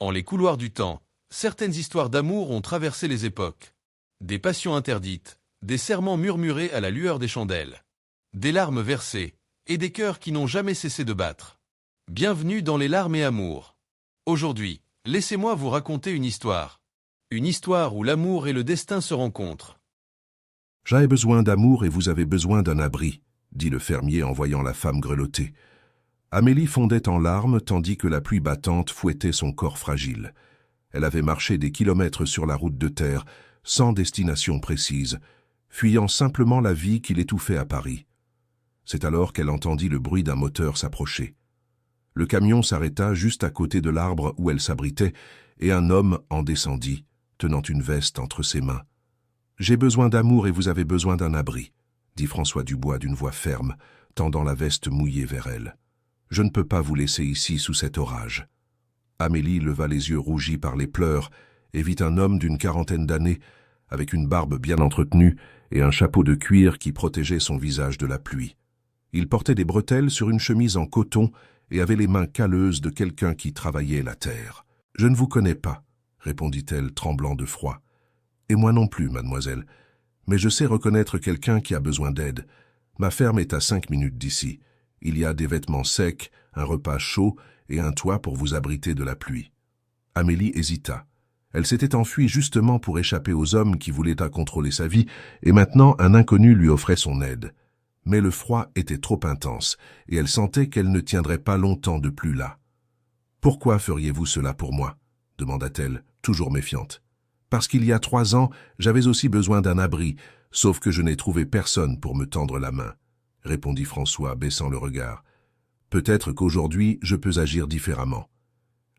En les couloirs du temps, certaines histoires d'amour ont traversé les époques. Des passions interdites, des serments murmurés à la lueur des chandelles, des larmes versées, et des cœurs qui n'ont jamais cessé de battre. Bienvenue dans Les larmes et amour. Aujourd'hui, laissez-moi vous raconter une histoire. Une histoire où l'amour et le destin se rencontrent. J'ai besoin d'amour et vous avez besoin d'un abri, dit le fermier en voyant la femme grelotter. Amélie fondait en larmes tandis que la pluie battante fouettait son corps fragile. Elle avait marché des kilomètres sur la route de terre, sans destination précise, fuyant simplement la vie qui l'étouffait à Paris. C'est alors qu'elle entendit le bruit d'un moteur s'approcher. Le camion s'arrêta juste à côté de l'arbre où elle s'abritait, et un homme en descendit, tenant une veste entre ses mains. « J'ai besoin d'amour et vous avez besoin d'un abri », dit François Dubois d'une voix ferme, tendant la veste mouillée vers elle. « Je ne peux pas vous laisser ici sous cet orage. » Amélie leva les yeux rougis par les pleurs et vit un homme d'une quarantaine d'années, avec une barbe bien entretenue et un chapeau de cuir qui protégeait son visage de la pluie. Il portait des bretelles sur une chemise en coton et avait les mains calleuses de quelqu'un qui travaillait la terre. « Je ne vous connais pas, » répondit-elle, tremblant de froid. « Et moi non plus, mademoiselle. Mais je sais reconnaître quelqu'un qui a besoin d'aide. Ma ferme est à 5 minutes d'ici. Il y a des vêtements secs, un repas chaud et un toit pour vous abriter de la pluie. » Amélie hésita. Elle s'était enfuie justement pour échapper aux hommes qui voulaient contrôler sa vie, et maintenant un inconnu lui offrait son aide. Mais le froid était trop intense, et elle sentait qu'elle ne tiendrait pas longtemps de plus là. « Pourquoi feriez-vous cela pour moi ?» demanda-t-elle, toujours méfiante. « Parce qu'il y a 3 ans, j'avais aussi besoin d'un abri, sauf que je n'ai trouvé personne pour me tendre la main, » répondit François, baissant le regard. « Peut-être qu'aujourd'hui, je peux agir différemment. »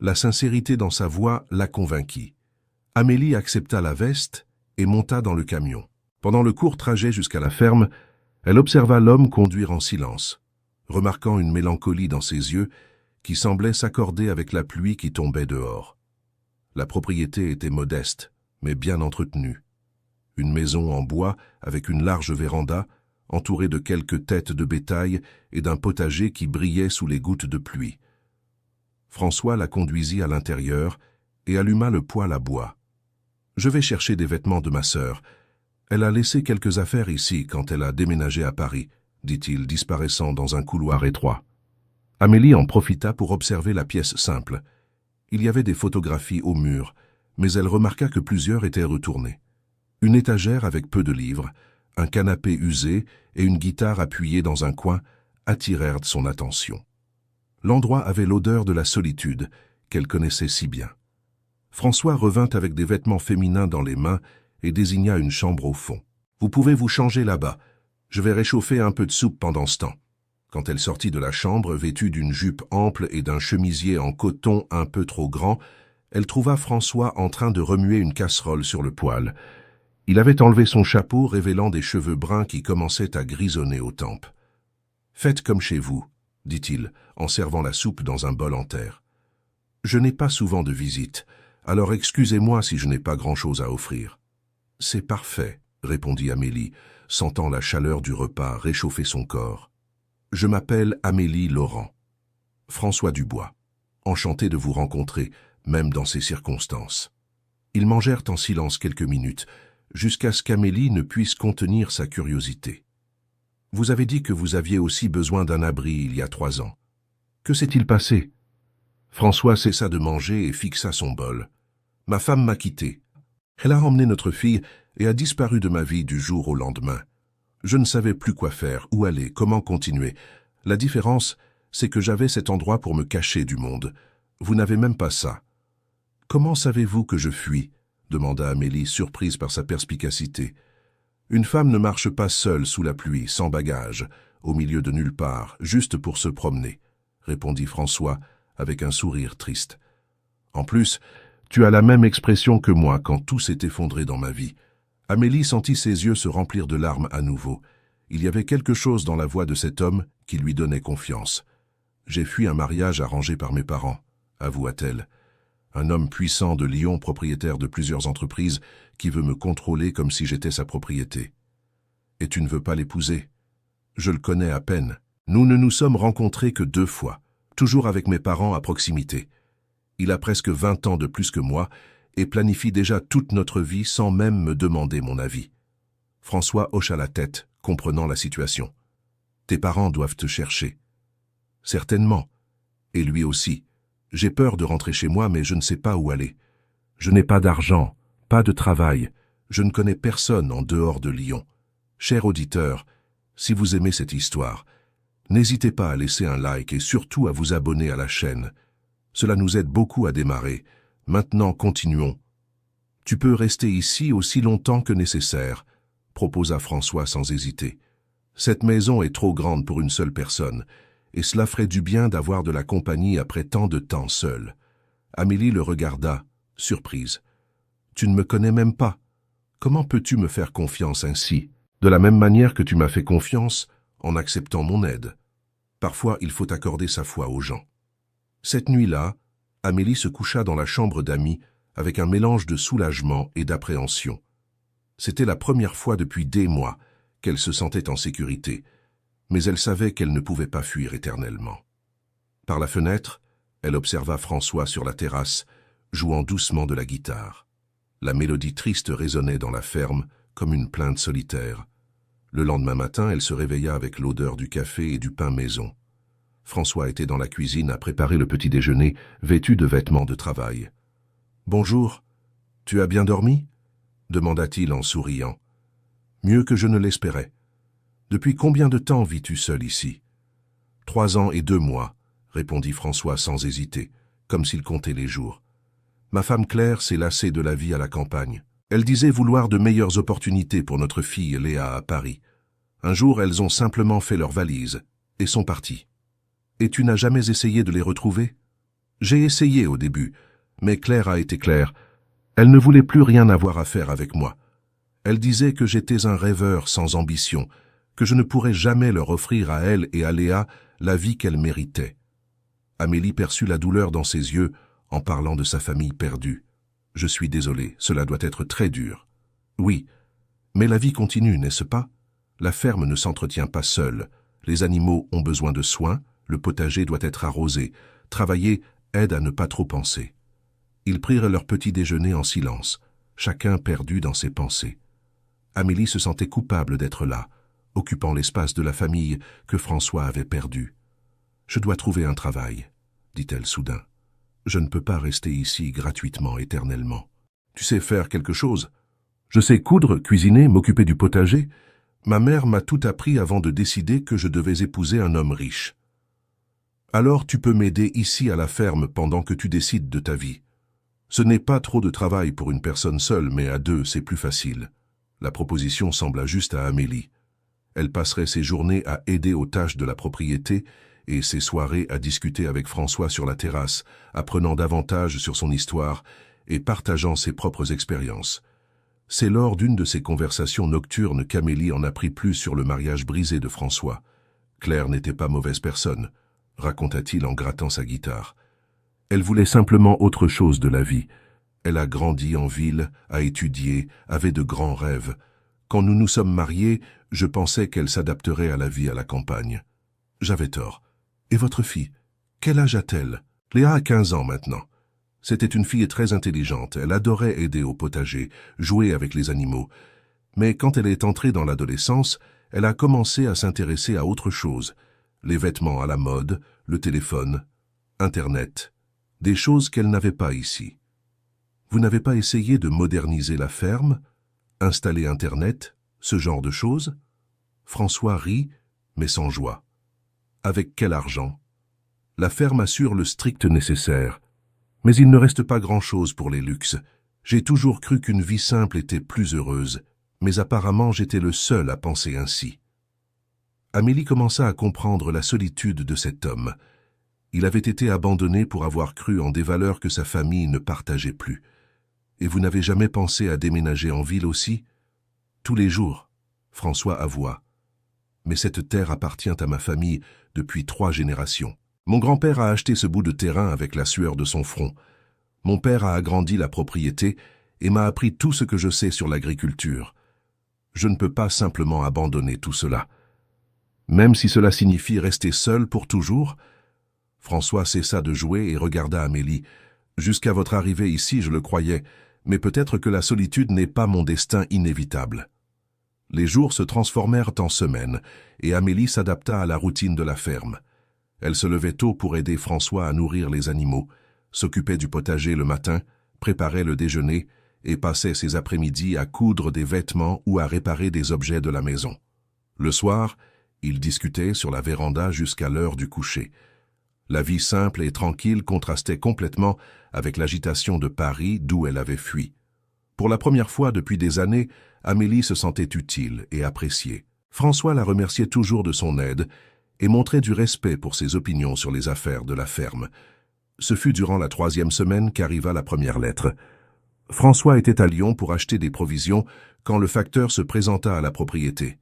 La sincérité dans sa voix la convainquit. Amélie accepta la veste et monta dans le camion. Pendant le court trajet jusqu'à la ferme, elle observa l'homme conduire en silence, remarquant une mélancolie dans ses yeux qui semblait s'accorder avec la pluie qui tombait dehors. La propriété était modeste, mais bien entretenue. Une maison en bois avec une large véranda, entourée de quelques têtes de bétail et d'un potager qui brillait sous les gouttes de pluie. François la conduisit à l'intérieur et alluma le poêle à bois. « Je vais chercher des vêtements de ma sœur. Elle a laissé quelques affaires ici quand elle a déménagé à Paris, » dit-il, disparaissant dans un couloir étroit. Amélie en profita pour observer la pièce simple. Il y avait des photographies au mur, mais elle remarqua que plusieurs étaient retournées. Une étagère avec peu de livres, un canapé usé et une guitare appuyée dans un coin attirèrent son attention. L'endroit avait l'odeur de la solitude, qu'elle connaissait si bien. François revint avec des vêtements féminins dans les mains et désigna une chambre au fond. « Vous pouvez vous changer là-bas. Je vais réchauffer un peu de soupe pendant ce temps. » Quand elle sortit de la chambre, vêtue d'une jupe ample et d'un chemisier en coton un peu trop grand, elle trouva François en train de remuer une casserole sur le poêle. Il avait enlevé son chapeau, révélant des cheveux bruns qui commençaient à grisonner aux tempes. « Faites comme chez vous, » dit-il, en servant la soupe dans un bol en terre. « Je n'ai pas souvent de visite, alors excusez-moi si je n'ai pas grand-chose à offrir. »« C'est parfait, » répondit Amélie, sentant la chaleur du repas réchauffer son corps. « Je m'appelle Amélie Laurent. François Dubois. Enchanté de vous rencontrer, même dans ces circonstances. » Ils mangèrent en silence quelques minutes, jusqu'à ce qu'Amélie ne puisse contenir sa curiosité. « Vous avez dit que vous aviez aussi besoin d'un abri il y a 3 ans. Que s'est-il passé ?» François cessa de manger et fixa son bol. « Ma femme m'a quitté. Elle a emmené notre fille et a disparu de ma vie du jour au lendemain. Je ne savais plus quoi faire, où aller, comment continuer. La différence, c'est que j'avais cet endroit pour me cacher du monde. Vous n'avez même pas ça. »« Comment savez-vous que je fuis ?» demanda Amélie, surprise par sa perspicacité. « Une femme ne marche pas seule sous la pluie, sans bagage, au milieu de nulle part, juste pour se promener, » répondit François avec un sourire triste. « En plus, tu as la même expression que moi quand tout s'est effondré dans ma vie. » Amélie sentit ses yeux se remplir de larmes à nouveau. Il y avait quelque chose dans la voix de cet homme qui lui donnait confiance. « J'ai fui un mariage arrangé par mes parents, » avoua-t-elle. « Un homme puissant de Lyon, propriétaire de plusieurs entreprises, qui veut me contrôler comme si j'étais sa propriété. Et tu ne veux pas l'épouser? Je le connais à peine. Nous ne nous sommes rencontrés que 2 fois, toujours avec mes parents à proximité. Il a presque 20 ans de plus que moi et planifie déjà toute notre vie sans même me demander mon avis. François hocha la tête, comprenant la situation. Tes parents doivent te chercher. Certainement. Et lui aussi. J'ai peur de rentrer chez moi, mais je ne sais pas où aller. Je n'ai pas d'argent, pas de travail. Je ne connais personne en dehors de Lyon. Cher auditeur, si vous aimez cette histoire, n'hésitez pas à laisser un like et surtout à vous abonner à la chaîne. Cela nous aide beaucoup à démarrer. Maintenant, continuons. Tu peux rester ici aussi longtemps que nécessaire, proposa François sans hésiter. Cette maison est trop grande pour une seule personne, et cela ferait du bien d'avoir de la compagnie après tant de temps seul. Amélie le regarda, surprise. Tu ne me connais même pas. Comment peux-tu me faire confiance ainsi? De la même manière que tu m'as fait confiance en acceptant mon aide. Parfois, il faut accorder sa foi aux gens. Cette nuit-là, Amélie se coucha dans la chambre d'amis avec un mélange de soulagement et d'appréhension. C'était la première fois depuis des mois qu'elle se sentait en sécurité, mais elle savait qu'elle ne pouvait pas fuir éternellement. Par la fenêtre, elle observa François sur la terrasse, jouant doucement de la guitare. La mélodie triste résonnait dans la ferme comme une plainte solitaire. Le lendemain matin, elle se réveilla avec l'odeur du café et du pain maison. François était dans la cuisine à préparer le petit déjeuner, vêtu de vêtements de travail. « Bonjour, tu as bien dormi ?» demanda-t-il en souriant. « Mieux que je ne l'espérais. Depuis combien de temps vis-tu seul ici ?»« 3 ans et 2 mois, répondit François sans hésiter, comme s'il comptait les jours. Ma femme Claire s'est lassée de la vie à la campagne. Elle disait vouloir de meilleures opportunités pour notre fille Léa à Paris. Un jour, elles ont simplement fait leurs valises et sont parties. Et tu n'as jamais essayé de les retrouver? J'ai essayé au début, mais Claire a été claire. Elle ne voulait plus rien avoir à faire avec moi. Elle disait que j'étais un rêveur sans ambition, que je ne pourrais jamais leur offrir à elle et à Léa la vie qu'elles méritaient. Amélie perçut la douleur dans ses yeux en parlant de sa famille perdue. Je suis désolé, cela doit être très dur. Oui, mais la vie continue, n'est-ce pas? La ferme ne s'entretient pas seule. Les animaux ont besoin de soins, le potager doit être arrosé. Travailler aide à ne pas trop penser. Ils prirent leur petit déjeuner en silence, chacun perdu dans ses pensées. Amélie se sentait coupable d'être là, occupant l'espace de la famille que François avait perdu. « Je dois trouver un travail, » dit-elle soudain. « Je ne peux pas rester ici gratuitement, éternellement. Tu sais faire quelque chose? Je sais coudre, cuisiner, m'occuper du potager. Ma mère m'a tout appris avant de décider que je devais épouser un homme riche. Alors tu peux m'aider ici à la ferme pendant que tu décides de ta vie. Ce n'est pas trop de travail pour une personne seule, mais à 2, c'est plus facile. » La proposition sembla juste à Amélie. Elle passerait ses journées à aider aux tâches de la propriété et ses soirées à discuter avec François sur la terrasse, apprenant davantage sur son histoire et partageant ses propres expériences. C'est lors d'une de ces conversations nocturnes qu'Amélie en apprit plus sur le mariage brisé de François. Claire n'était pas mauvaise personne, raconta-t-il en grattant sa guitare. Elle voulait simplement autre chose de la vie. Elle a grandi en ville, a étudié, avait de grands rêves. Quand nous nous sommes mariés, je pensais qu'elle s'adapterait à la vie à la campagne. J'avais tort. Et votre fille, quel âge a-t-elle? Léa a 15 ans maintenant. C'était une fille très intelligente, elle adorait aider au potager, jouer avec les animaux. Mais quand elle est entrée dans l'adolescence, elle a commencé à s'intéresser à autre chose. Les vêtements à la mode, le téléphone, Internet, des choses qu'elle n'avait pas ici. Vous n'avez pas essayé de moderniser la ferme, installer Internet, ce genre de choses? François rit, mais sans joie. Avec quel argent? La ferme assure le strict nécessaire. Mais il ne reste pas grand-chose pour les luxes. J'ai toujours cru qu'une vie simple était plus heureuse, mais apparemment j'étais le seul à penser ainsi. Amélie commença à comprendre la solitude de cet homme. Il avait été abandonné pour avoir cru en des valeurs que sa famille ne partageait plus. Et vous n'avez jamais pensé à déménager en ville aussi? Tous les jours, François avoua. Mais cette terre appartient à ma famille depuis 3 générations. Mon grand-père a acheté ce bout de terrain avec la sueur de son front. Mon père a agrandi la propriété et m'a appris tout ce que je sais sur l'agriculture. Je ne peux pas simplement abandonner tout cela. Même si cela signifie rester seul pour toujours. François cessa de jouer et regarda Amélie, Jusqu'à votre arrivée ici, je le croyais, mais peut-être que la solitude n'est pas mon destin inévitable. » Les jours se transformèrent en semaines, et Amélie s'adapta à la routine de la ferme. Elle se levait tôt pour aider François à nourrir les animaux, s'occupait du potager le matin, préparait le déjeuner et passait ses après-midi à coudre des vêtements ou à réparer des objets de la maison. Le soir, ils discutaient sur la véranda jusqu'à l'heure du coucher. La vie simple et tranquille contrastait complètement avec l'agitation de Paris d'où elle avait fui. Pour la première fois depuis des années, Amélie se sentait utile et appréciée. François la remerciait toujours de son aide et montrait du respect pour ses opinions sur les affaires de la ferme. Ce fut durant la 3e semaine qu'arriva la première lettre. François était à Lyon pour acheter des provisions quand le facteur se présenta à la propriété.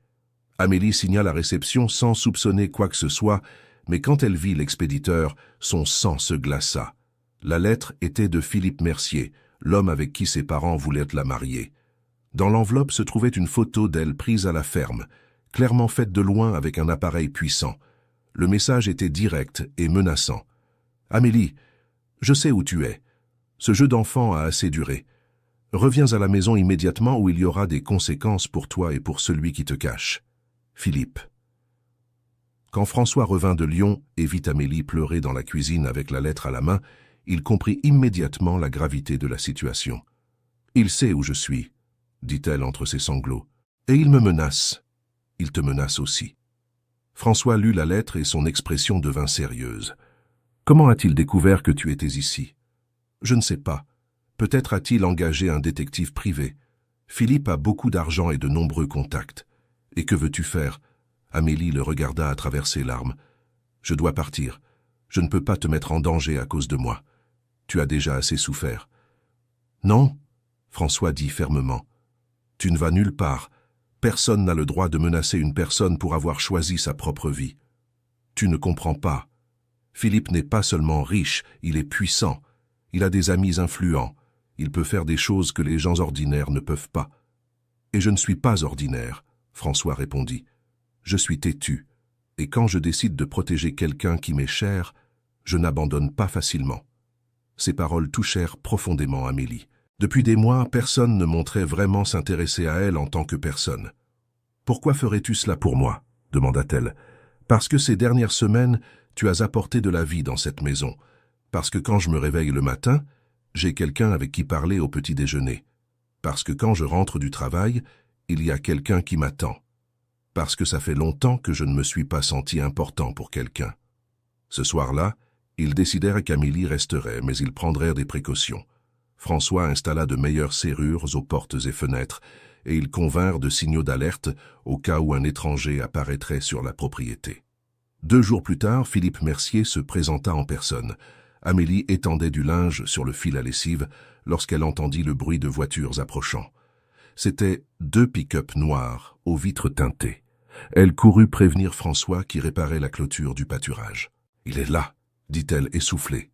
Amélie signa la réception sans soupçonner quoi que ce soit, mais quand elle vit l'expéditeur, son sang se glaça. La lettre était de Philippe Mercier, l'homme avec qui ses parents voulaient la marier. Dans l'enveloppe se trouvait une photo d'elle prise à la ferme, clairement faite de loin avec un appareil puissant. Le message était direct et menaçant. « Amélie, je sais où tu es. Ce jeu d'enfant a assez duré. Reviens à la maison immédiatement ou il y aura des conséquences pour toi et pour celui qui te cache. Philippe. » Quand François revint de Lyon et vit Amélie pleurer dans la cuisine avec la lettre à la main, il comprit immédiatement la gravité de la situation. « Il sait où je suis, » dit-elle entre ses sanglots. « Et il me menace. Il te menace aussi. » François lut la lettre et son expression devint sérieuse. « Comment a-t-il découvert que tu étais ici ? » ?»« Je ne sais pas. Peut-être a-t-il engagé un détective privé. Philippe a beaucoup d'argent et de nombreux contacts. Et que veux-tu faire ?» Amélie le regarda à travers ses larmes. « Je dois partir. Je ne peux pas te mettre en danger à cause de moi. Tu as déjà assez souffert. »« Non, » François dit fermement. « Tu ne vas nulle part. Personne n'a le droit de menacer une personne pour avoir choisi sa propre vie. Tu ne comprends pas. Philippe n'est pas seulement riche, il est puissant. Il a des amis influents. Il peut faire des choses que les gens ordinaires ne peuvent pas. »« Et je ne suis pas ordinaire, » François répondit. « Je suis têtu, et quand je décide de protéger quelqu'un qui m'est cher, je n'abandonne pas facilement. » Ces paroles touchèrent profondément Amélie. Depuis des mois, personne ne montrait vraiment s'intéresser à elle en tant que personne. « Pourquoi ferais-tu cela pour moi ?» demanda-t-elle. « Parce que ces dernières semaines, tu as apporté de la vie dans cette maison. Parce que quand je me réveille le matin, j'ai quelqu'un avec qui parler au petit déjeuner. Parce que quand je rentre du travail, il y a quelqu'un qui m'attend. Parce que ça fait longtemps que je ne me suis pas senti important pour quelqu'un. » Ce soir-là, ils décidèrent qu'Amélie resterait, mais ils prendraient des précautions. François installa de meilleures serrures aux portes et fenêtres, et ils convinrent de signaux d'alerte au cas où un étranger apparaîtrait sur la propriété. 2 jours plus tard, Philippe Mercier se présenta en personne. Amélie étendait du linge sur le fil à lessive lorsqu'elle entendit le bruit de voitures approchant. C'étaient 2 pick-up noirs aux vitres teintées. Elle courut prévenir François qui réparait la clôture du pâturage. « Il est là !» dit-elle essoufflée.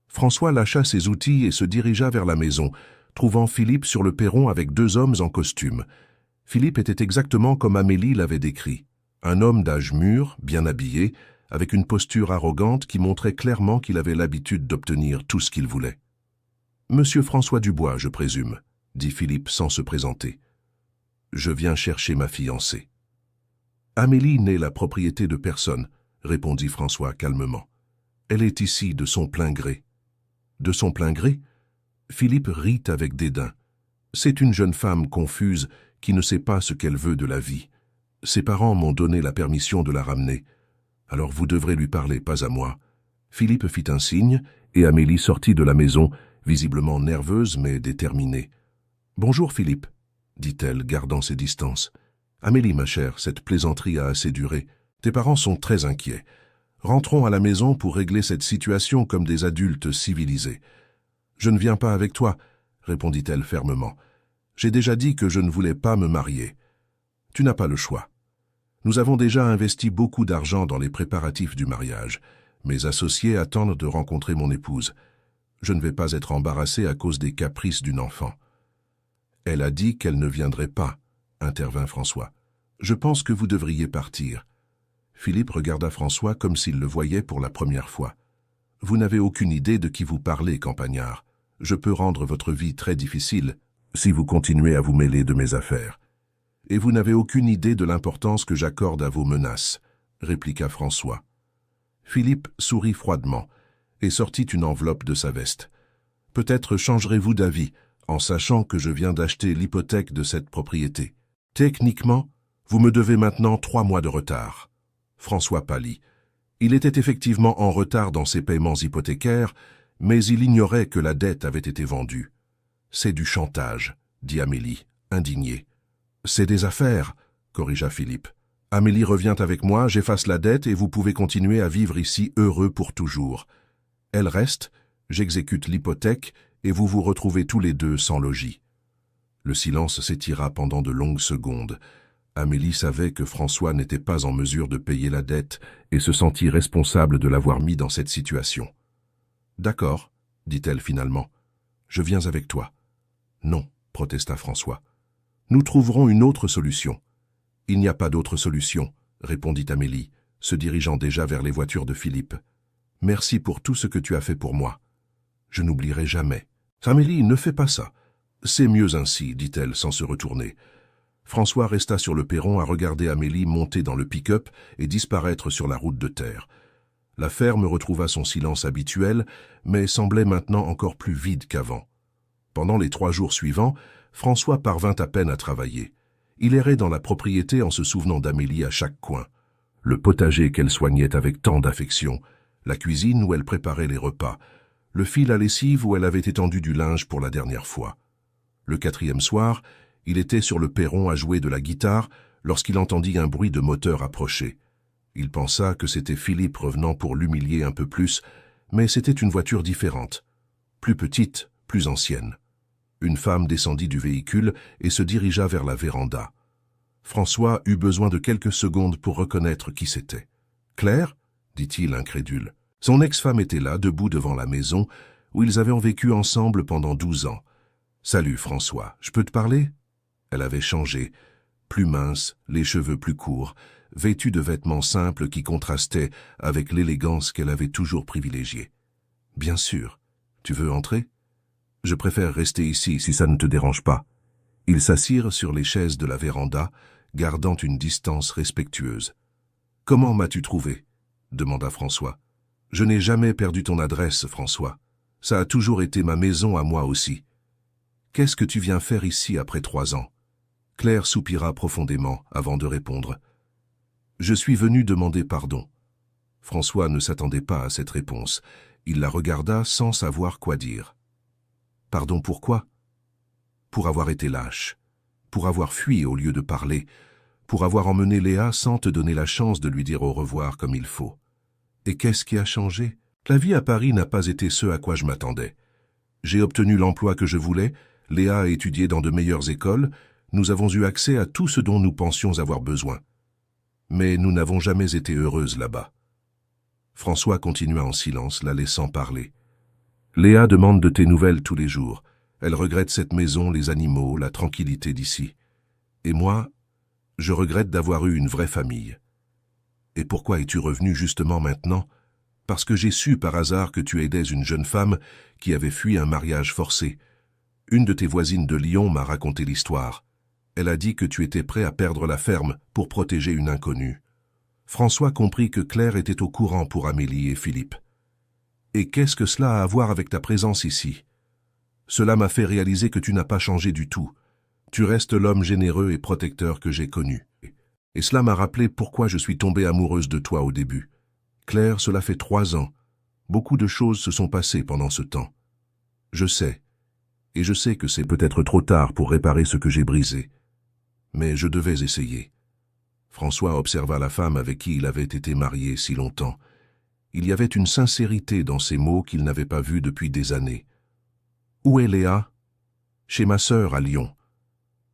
François lâcha ses outils et se dirigea vers la maison, trouvant Philippe sur le perron avec 2 hommes en costume. Philippe était exactement comme Amélie l'avait décrit. Un homme d'âge mûr, bien habillé, avec une posture arrogante qui montrait clairement qu'il avait l'habitude d'obtenir tout ce qu'il voulait. « Monsieur François Dubois, je présume, » dit Philippe sans se présenter. « Je viens chercher ma fiancée. »« Amélie n'est la propriété de personne, » répondit François calmement. « Elle est ici de son plein gré. »« De son plein gré ?» Philippe rit avec dédain. « C'est une jeune femme confuse qui ne sait pas ce qu'elle veut de la vie. Ses parents m'ont donné la permission de la ramener. Alors vous devrez lui parler, pas à moi. » Philippe fit un signe et Amélie sortit de la maison, visiblement nerveuse mais déterminée. « Bonjour Philippe, » dit-elle, gardant ses distances. « Amélie, ma chère, cette plaisanterie a assez duré. Tes parents sont très inquiets. Rentrons à la maison pour régler cette situation comme des adultes civilisés. »« Je ne viens pas avec toi, » répondit-elle fermement. « J'ai déjà dit que je ne voulais pas me marier. Tu n'as pas le choix. Nous avons déjà investi beaucoup d'argent dans les préparatifs du mariage. Mes associés attendent de rencontrer mon épouse. Je ne vais pas être embarrassé à cause des caprices d'une enfant. »« Elle a dit qu'elle ne viendrait pas, » intervint François. « Je pense que vous devriez partir. » Philippe regarda François comme s'il le voyait pour la première fois. « Vous n'avez aucune idée de qui vous parlez, campagnard. Je peux rendre votre vie très difficile si vous continuez à vous mêler de mes affaires. Et vous n'avez aucune idée de l'importance que j'accorde à vos menaces, répliqua François. Philippe sourit froidement et sortit une enveloppe de sa veste. Peut-être changerez-vous d'avis en sachant que je viens d'acheter l'hypothèque de cette propriété. Techniquement, vous me devez maintenant 3 mois de retard. François pâlit. Il était effectivement en retard dans ses paiements hypothécaires, mais il ignorait que la dette avait été vendue. C'est du chantage, dit Amélie, indignée. C'est des affaires, corrigea Philippe. Amélie revient avec moi, j'efface la dette et vous pouvez continuer à vivre ici heureux pour toujours. Elle reste, j'exécute l'hypothèque et vous vous retrouvez tous les deux sans logis. Le silence s'étira pendant de longues secondes. Amélie savait que François n'était pas en mesure de payer la dette et se sentit responsable de l'avoir mis dans cette situation. « D'accord, dit-elle finalement. Je viens avec toi. »« Non, protesta François. Nous trouverons une autre solution. »« Il n'y a pas d'autre solution, répondit Amélie, se dirigeant déjà vers les voitures de Philippe. « Merci pour tout ce que tu as fait pour moi. Je n'oublierai jamais. »« Amélie, ne fais pas ça. C'est mieux ainsi, dit-elle sans se retourner. » François resta sur le perron à regarder Amélie monter dans le pick-up et disparaître sur la route de terre. La ferme retrouva son silence habituel, mais semblait maintenant encore plus vide qu'avant. Pendant les 3 jours suivants, François parvint à peine à travailler. Il errait dans la propriété en se souvenant d'Amélie à chaque coin. Le potager qu'elle soignait avec tant d'affection, la cuisine où elle préparait les repas, le fil à lessive où elle avait étendu du linge pour la dernière fois. Le 4e soir, il était sur le perron à jouer de la guitare lorsqu'il entendit un bruit de moteur approcher. Il pensa que c'était Philippe revenant pour l'humilier un peu plus, mais c'était une voiture différente, plus petite, plus ancienne. Une femme descendit du véhicule et se dirigea vers la véranda. François eut besoin de quelques secondes pour reconnaître qui c'était. « Claire ?» dit-il incrédule. Son ex-femme était là, debout devant la maison, où ils avaient vécu ensemble pendant 12 ans. « Salut François, je peux te parler ?» Elle avait changé, plus mince, les cheveux plus courts, vêtue de vêtements simples qui contrastaient avec l'élégance qu'elle avait toujours privilégiée. « Bien sûr. Tu veux entrer ? Je préfère rester ici si ça ne te dérange pas. » Ils s'assirent sur les chaises de la véranda, gardant une distance respectueuse. « Comment m'as-tu trouvé ?» demanda François. « Je n'ai jamais perdu ton adresse, François. Ça a toujours été ma maison à moi aussi. Qu'est-ce que tu viens faire ici après 3 ans ?» Claire soupira profondément avant de répondre. « Je suis venu demander pardon. » François ne s'attendait pas à cette réponse. Il la regarda sans savoir quoi dire. « Pardon pourquoi ? » Pour avoir été lâche, pour avoir fui au lieu de parler, pour avoir emmené Léa sans te donner la chance de lui dire au revoir comme il faut. Et qu'est-ce qui a changé ? La vie à Paris n'a pas été ce à quoi je m'attendais. J'ai obtenu l'emploi que je voulais, Léa a étudié dans de meilleures écoles, nous avons eu accès à tout ce dont nous pensions avoir besoin. Mais nous n'avons jamais été heureuses là-bas. François continua en silence, la laissant parler. Léa demande de tes nouvelles tous les jours. Elle regrette cette maison, les animaux, la tranquillité d'ici. Et moi, je regrette d'avoir eu une vraie famille. Et pourquoi es-tu revenu justement maintenant ? Parce que j'ai su par hasard que tu aidais une jeune femme qui avait fui un mariage forcé. Une de tes voisines de Lyon m'a raconté l'histoire. Elle a dit que tu étais prêt à perdre la ferme pour protéger une inconnue. François comprit que Claire était au courant pour Amélie et Philippe. Et qu'est-ce que cela a à voir avec ta présence ici ? Cela m'a fait réaliser que tu n'as pas changé du tout. Tu restes l'homme généreux et protecteur que j'ai connu. Et cela m'a rappelé pourquoi je suis tombée amoureuse de toi au début. Claire, cela fait 3 ans. Beaucoup de choses se sont passées pendant ce temps. Je sais. Et je sais que c'est peut-être trop tard pour réparer ce que j'ai brisé. Mais je devais essayer. François observa la femme avec qui il avait été marié si longtemps. Il y avait une sincérité dans ces mots qu'il n'avait pas vue depuis des années. « Où est Léa ?»« Chez ma sœur à Lyon.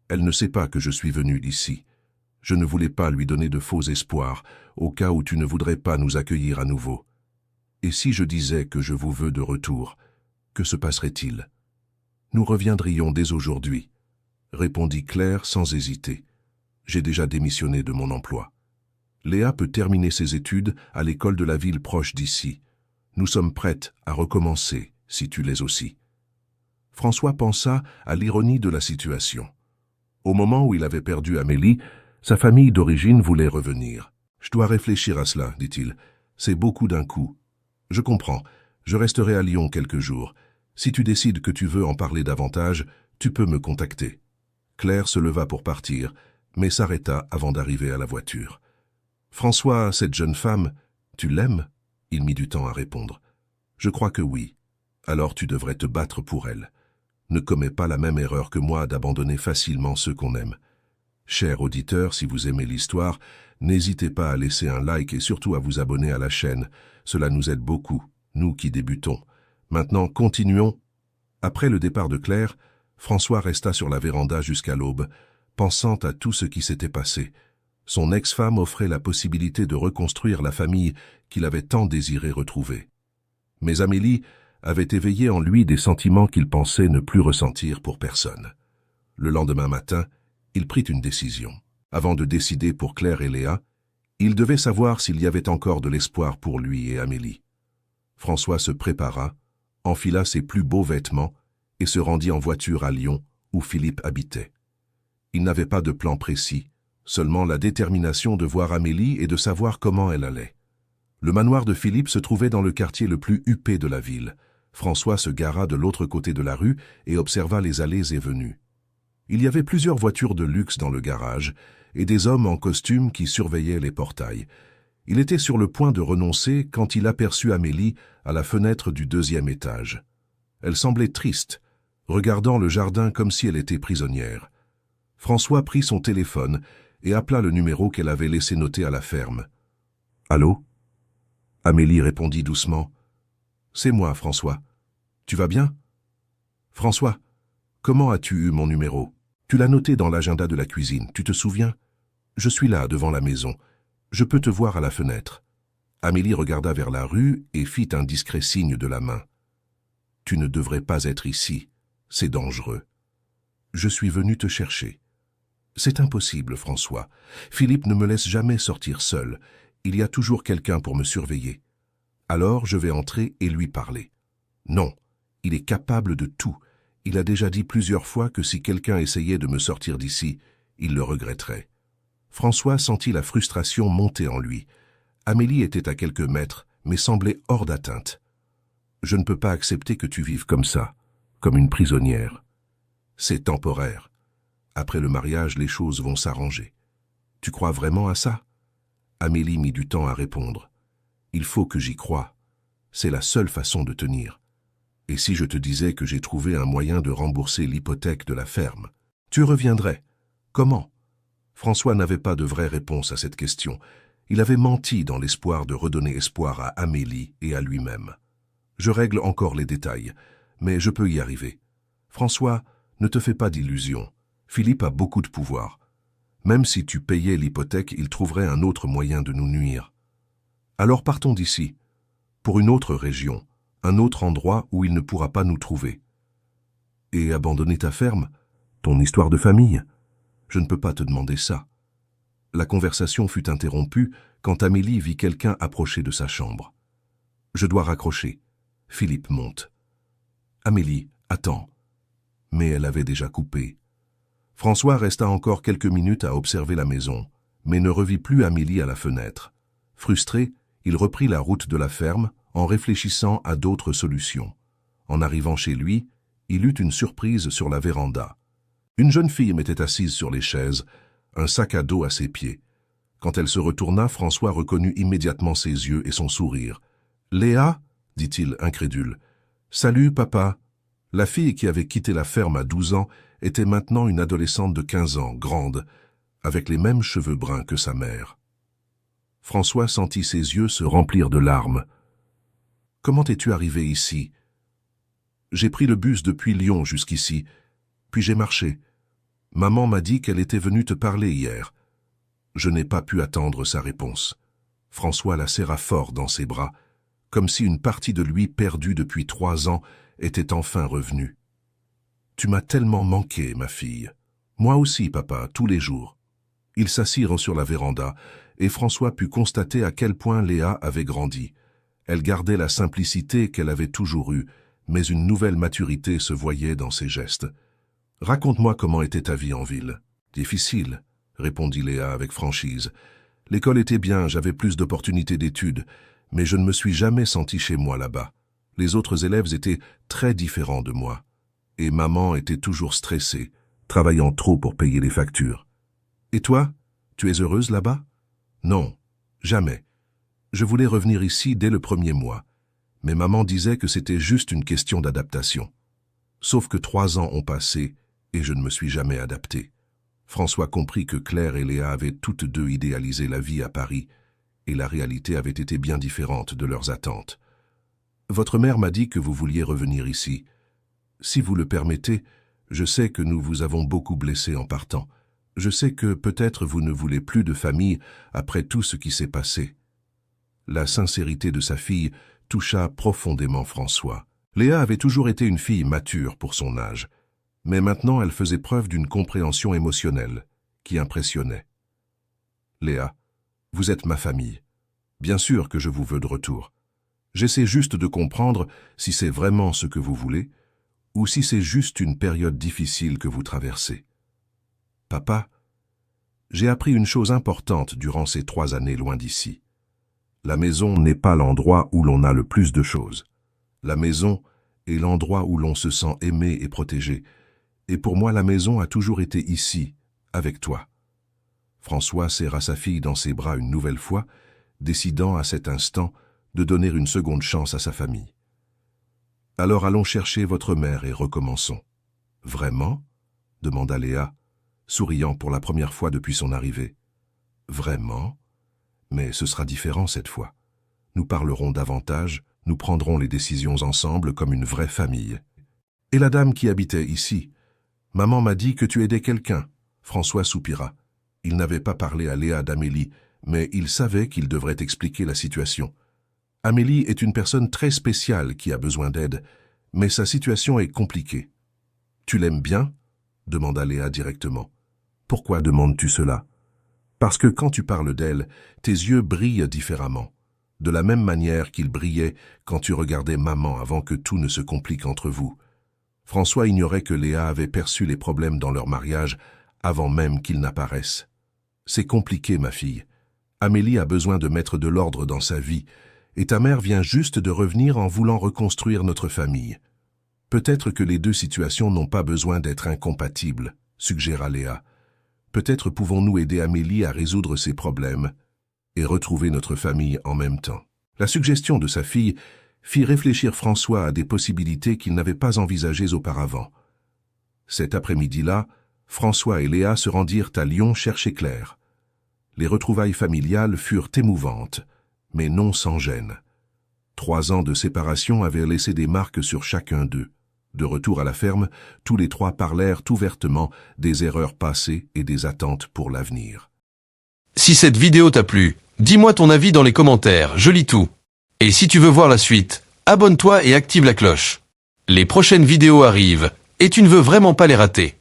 Elle ne sait pas que je suis venu d'ici. Je ne voulais pas lui donner de faux espoirs, au cas où tu ne voudrais pas nous accueillir à nouveau. Et si je disais que je vous veux de retour, que se passerait-il ? Nous reviendrions dès aujourd'hui, répondit Claire sans hésiter. J'ai déjà démissionné de mon emploi. Léa peut terminer ses études à l'école de la ville proche d'ici. Nous sommes prêtes à recommencer, si tu l'es aussi. François pensa à l'ironie de la situation. Au moment où il avait perdu Amélie, sa famille d'origine voulait revenir. « Je dois réfléchir à cela, dit-il. C'est beaucoup d'un coup. Je comprends. Je resterai à Lyon quelques jours. Si tu décides que tu veux en parler davantage, tu peux me contacter. » Claire se leva pour partir, mais s'arrêta avant d'arriver à la voiture. « François, cette jeune femme, tu l'aimes ?» Il mit du temps à répondre. « Je crois que oui. Alors tu devrais te battre pour elle. Ne commets pas la même erreur que moi d'abandonner facilement ceux qu'on aime. Cher auditeur, si vous aimez l'histoire, n'hésitez pas à laisser un like et surtout à vous abonner à la chaîne. Cela nous aide beaucoup, nous qui débutons. Maintenant, continuons. » Après le départ de Claire, François resta sur la véranda jusqu'à l'aube, pensant à tout ce qui s'était passé. Son ex-femme offrait la possibilité de reconstruire la famille qu'il avait tant désiré retrouver. Mais Amélie avait éveillé en lui des sentiments qu'il pensait ne plus ressentir pour personne. Le lendemain matin, il prit une décision. Avant de décider pour Claire et Léa, il devait savoir s'il y avait encore de l'espoir pour lui et Amélie. François se prépara, enfila ses plus beaux vêtements et se rendit en voiture à Lyon, où Philippe habitait. Il n'avait pas de plan précis, seulement la détermination de voir Amélie et de savoir comment elle allait. Le manoir de Philippe se trouvait dans le quartier le plus huppé de la ville. François se gara de l'autre côté de la rue et observa les allées et venues. Il y avait plusieurs voitures de luxe dans le garage et des hommes en costume qui surveillaient les portails. Il était sur le point de renoncer quand il aperçut Amélie à la fenêtre du 2e étage. Elle semblait triste, regardant le jardin comme si elle était prisonnière. François prit son téléphone et appela le numéro qu'elle avait laissé noter à la ferme. « Allô ?» Amélie répondit doucement. « C'est moi, François. Tu vas bien ?»« François, comment as-tu eu mon numéro ? Tu l'as noté dans l'agenda de la cuisine, tu te souviens ? Je suis là, devant la maison. Je peux te voir à la fenêtre. » Amélie regarda vers la rue et fit un discret signe de la main. « Tu ne devrais pas être ici. C'est dangereux. Je suis venu te chercher. » « C'est impossible, François. Philippe ne me laisse jamais sortir seul. Il y a toujours quelqu'un pour me surveiller. Alors je vais entrer et lui parler. » « Non, il est capable de tout. Il a déjà dit plusieurs fois que si quelqu'un essayait de me sortir d'ici, il le regretterait. » François sentit la frustration monter en lui. Amélie était à quelques mètres, mais semblait hors d'atteinte. « Je ne peux pas accepter que tu vives comme ça, comme une prisonnière. C'est temporaire. Après le mariage, les choses vont s'arranger. Tu crois vraiment à ça ?» Amélie mit du temps à répondre. « Il faut que j'y croie. C'est la seule façon de tenir. Et si je te disais que j'ai trouvé un moyen de rembourser l'hypothèque de la ferme, tu reviendrais. Comment ?» François n'avait pas de vraie réponse à cette question. Il avait menti dans l'espoir de redonner espoir à Amélie et à lui-même. « Je règle encore les détails, mais je peux y arriver. François, ne te fais pas d'illusions. Philippe a beaucoup de pouvoir. Même si tu payais l'hypothèque, il trouverait un autre moyen de nous nuire. Alors partons d'ici, pour une autre région, un autre endroit où il ne pourra pas nous trouver. Et abandonner ta ferme, ton histoire de famille, je ne peux pas te demander ça. » La conversation fut interrompue quand Amélie vit quelqu'un approcher de sa chambre. « Je dois raccrocher. Philippe monte. »« Amélie, attends. » Mais elle avait déjà coupé. François resta encore quelques minutes à observer la maison, mais ne revit plus Amélie à la fenêtre. Frustré, il reprit la route de la ferme en réfléchissant à d'autres solutions. En arrivant chez lui, il eut une surprise sur la véranda. Une jeune fille m'était assise sur les chaises, un sac à dos à ses pieds. Quand elle se retourna, François reconnut immédiatement ses yeux et son sourire. « Léa ?» dit-il incrédule. « Salut, papa. » La fille qui avait quitté la ferme à 12 ans était maintenant une adolescente de 15 ans, grande, avec les mêmes cheveux bruns que sa mère. François sentit ses yeux se remplir de larmes. « Comment es-tu arrivé ici ?»« J'ai pris le bus depuis Lyon jusqu'ici, puis j'ai marché. Maman m'a dit qu'elle était venue te parler hier. » Je n'ai pas pu attendre sa réponse. François la serra fort dans ses bras, comme si une partie de lui perdue depuis 3 ans était enfin revenue. « Tu m'as tellement manqué, ma fille. Moi aussi, papa, tous les jours. » Ils s'assirent sur la véranda, et François put constater à quel point Léa avait grandi. Elle gardait la simplicité qu'elle avait toujours eue, mais une nouvelle maturité se voyait dans ses gestes. « Raconte-moi comment était ta vie en ville. »« Difficile, » répondit Léa avec franchise. « L'école était bien, j'avais plus d'opportunités d'études, mais je ne me suis jamais senti chez moi là-bas. Les autres élèves étaient très différents de moi. Et maman était toujours stressée, travaillant trop pour payer les factures. Et toi, tu es heureuse là-bas? Non, jamais. Je voulais revenir ici dès le premier mois, mais maman disait que c'était juste une question d'adaptation. Sauf que 3 ans ont passé et je ne me suis jamais adapté. François comprit que Claire et Léa avaient toutes deux idéalisé la vie à Paris et la réalité avait été bien différente de leurs attentes. Votre mère m'a dit que vous vouliez revenir ici. Si vous le permettez, je sais que nous vous avons beaucoup blessé en partant. Je sais que peut-être vous ne voulez plus de famille après tout ce qui s'est passé. La sincérité de sa fille toucha profondément François. Léa avait toujours été une fille mature pour son âge, mais maintenant elle faisait preuve d'une compréhension émotionnelle qui impressionnait. Léa, vous êtes ma famille. Bien sûr que je vous veux de retour. J'essaie juste de comprendre si c'est vraiment ce que vous voulez ou si c'est juste une période difficile que vous traversez. Papa, j'ai appris une chose importante durant ces 3 années loin d'ici. La maison n'est pas l'endroit où l'on a le plus de choses. La maison est l'endroit où l'on se sent aimé et protégé. Et pour moi, la maison a toujours été ici, avec toi. François serra sa fille dans ses bras une nouvelle fois, décidant à cet instant de donner une seconde chance à sa famille. Alors allons chercher votre mère et recommençons. Vraiment? Demanda Léa, souriant pour la première fois depuis son arrivée. Vraiment? Mais ce sera différent cette fois. Nous parlerons davantage, nous prendrons les décisions ensemble comme une vraie famille. Et la dame qui habitait ici? Maman m'a dit que tu aidais quelqu'un. François soupira. Il n'avait pas parlé à Léa d'Amélie, mais il savait qu'il devrait expliquer la situation. Amélie est une personne très spéciale qui a besoin d'aide, mais sa situation est compliquée. Tu l'aimes bien? Demanda Léa directement. Pourquoi demandes-tu cela? Parce que quand tu parles d'elle, tes yeux brillent différemment, de la même manière qu'ils brillaient quand tu regardais maman avant que tout ne se complique entre vous. François ignorait que Léa avait perçu les problèmes dans leur mariage avant même qu'ils n'apparaissent. C'est compliqué, ma fille. Amélie a besoin de mettre de l'ordre dans sa vie, et ta mère vient juste de revenir en voulant reconstruire notre famille. Peut-être que les deux situations n'ont pas besoin d'être incompatibles, suggéra Léa. Peut-être pouvons-nous aider Amélie à résoudre ses problèmes et retrouver notre famille en même temps. La suggestion de sa fille fit réfléchir François à des possibilités qu'il n'avait pas envisagées auparavant. Cet après-midi-là, François et Léa se rendirent à Lyon chercher Claire. Les retrouvailles familiales furent émouvantes, mais non sans gêne. 3 ans de séparation avaient laissé des marques sur chacun d'eux. De retour à la ferme, tous les 3 parlèrent ouvertement des erreurs passées et des attentes pour l'avenir. Si cette vidéo t'a plu, dis-moi ton avis dans les commentaires, je lis tout. Et si tu veux voir la suite, abonne-toi et active la cloche. Les prochaines vidéos arrivent, et tu ne veux vraiment pas les rater.